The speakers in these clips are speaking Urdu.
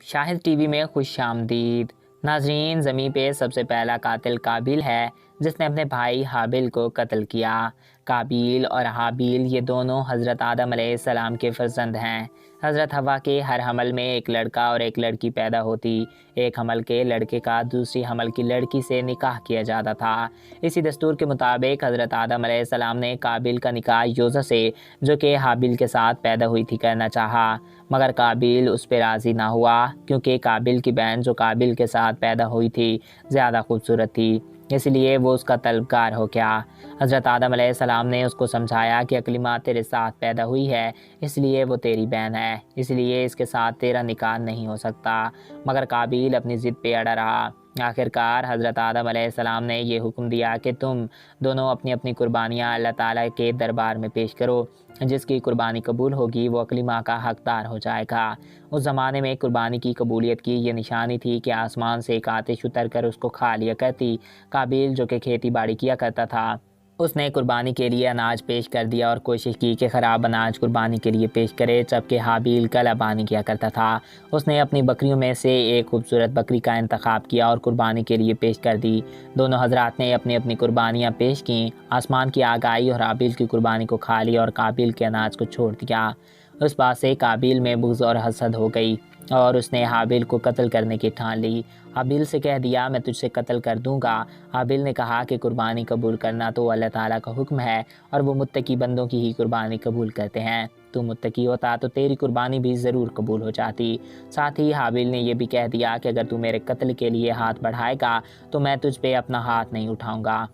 شاہد ٹی وی میں خوش آمدید ناظرین، زمین پہ سب سے پہلا قاتل قابیل ہے جس نے اپنے بھائی حابیل کو قتل کیا۔ قابیل اور حابیل یہ دونوں حضرت آدم علیہ السلام کے فرزند ہیں۔ حضرت حوا کے ہر حمل میں ایک لڑکا اور ایک لڑکی پیدا ہوتی۔ ایک حمل کے لڑکے کا دوسری حمل کی لڑکی سے نکاح کیا جاتا تھا۔ اسی دستور کے مطابق حضرت آدم علیہ السلام نے قابیل کا نکاح یوزا سے، جو کہ حابیل کے ساتھ پیدا ہوئی تھی، کرنا چاہا، مگر قابیل اس پہ راضی نہ ہوا، کیونکہ قابیل کی بہن جو قابیل کے ساتھ پیدا ہوئی تھی زیادہ خوبصورت تھی، اس لیے وہ اس کا طلبگار ہو گیا۔ حضرت آدم علیہ السلام نے اس کو سمجھایا کہ اقلیمہ تیرے ساتھ پیدا ہوئی ہے، اس لیے وہ تیری بہن ہے، اس لیے اس کے ساتھ تیرا نکاح نہیں ہو سکتا، مگر قابیل اپنی ضد پہ اڑا رہا۔ آخرکار حضرت آدم علیہ السلام نے یہ حکم دیا کہ تم دونوں اپنی اپنی قربانیاں اللہ تعالیٰ کے دربار میں پیش کرو، جس کی قربانی قبول ہوگی وہ اقلیمہ کا حقدار ہو جائے گا۔ اس زمانے میں قربانی کی قبولیت کی یہ نشانی تھی کہ آسمان سے ایک آتش اتر کر اس کو کھا لیا کرتی۔ قابیل جو کہ کھیتی باڑی کیا کرتا تھا، اس نے قربانی کے لیے اناج پیش کر دیا اور کوشش کی کہ خراب اناج قربانی کے لیے پیش کرے، جبکہ حابیل کلا بانی کیا کرتا تھا۔ اس نے اپنی بکریوں میں سے ایک خوبصورت بکری کا انتخاب کیا اور قربانی کے لیے پیش کر دی۔ دونوں حضرات نے اپنی اپنی قربانیاں پیش کیں۔ آسمان کی آگ آئی اور حابیل کی قربانی کو کھا لیا اور قابیل کے اناج کو چھوڑ دیا۔ اس بات سے قابیل میں بغض اور حسد ہو گئی اور اس نے حابیل کو قتل کرنے کی ٹھان لی۔ حابیل سے کہہ دیا، میں تجھ سے قتل کر دوں گا۔ حابیل نے کہا کہ قربانی قبول کرنا تو اللہ تعالیٰ کا حکم ہے اور وہ متقی بندوں کی ہی قربانی قبول کرتے ہیں۔ تو متقی ہوتا تو تیری قربانی بھی ضرور قبول ہو جاتی۔ ساتھ ہی حابیل نے یہ بھی کہہ دیا کہ اگر تو میرے قتل کے لیے ہاتھ بڑھائے گا تو میں تجھ پہ اپنا ہاتھ نہیں اٹھاؤں گا،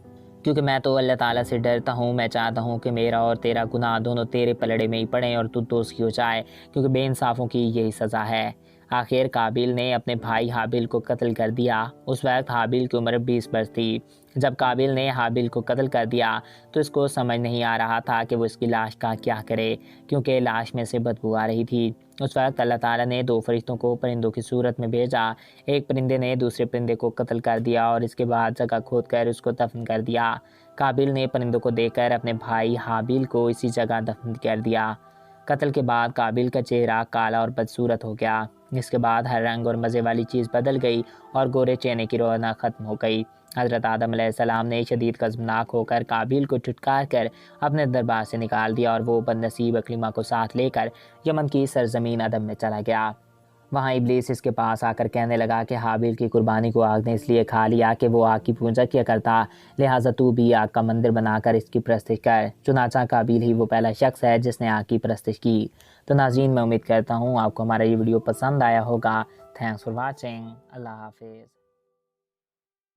کیونکہ میں تو اللہ تعالیٰ سے ڈرتا ہوں۔ میں چاہتا ہوں کہ میرا اور تیرا گناہ دونوں تیرے پلڑے میں ہی پڑیں اور تو دوزخی ہو جائے، کیونکہ بے انصافوں کی یہی سزا ہے۔ آخر قابیل نے اپنے بھائی حابیل کو قتل کر دیا۔ اس وقت حابیل کی عمر 20 برس تھی۔ جب قابیل نے حابیل کو قتل کر دیا تو اس کو سمجھ نہیں آ رہا تھا کہ وہ اس کی لاش کا کیا کرے، کیونکہ لاش میں سے بدبو آ رہی تھی۔ اس وقت اللہ تعالیٰ نے 2 فرشتوں کو پرندوں کی صورت میں بھیجا۔ ایک پرندے نے دوسرے پرندے کو قتل کر دیا اور اس کے بعد جگہ کھود کر اس کو دفن کر دیا۔ قابیل نے پرندوں کو دیکھ کر اپنے بھائی حابیل کو اسی جگہ دفن کر دیا۔ قتل کے بعد قابیل کا چہرہ کالا اور بدصورت ہو گیا۔ اس کے بعد ہر رنگ اور مزے والی چیز بدل گئی اور گورے چہرے کی رونق ختم ہو گئی۔ حضرت آدم علیہ السلام نے شدید غضبناک ہو کر قابیل کو چھٹکار کر اپنے دربار سے نکال دیا اور وہ بدنصیب اقلیمہ کو ساتھ لے کر یمن کی سرزمین عدم میں چلا گیا۔ وہاں ابلیس اس کے پاس آ کر کہنے لگا کہ حابیل کی قربانی کو آگ نے اس لیے کھا لیا کہ وہ آگ کی پوجا کیا کرتا، لہٰذا تو بھی آگ کا مندر بنا کر اس کی پرستش کر۔ چنانچہ قابیل ہی وہ پہلا شخص ہے جس نے آگ کی پرستش کی۔ تو ناظرین، میں امید کرتا ہوں آپ کو ہمارا یہ ویڈیو پسند آیا ہوگا۔ Thanks for watching. اللہ حافظ۔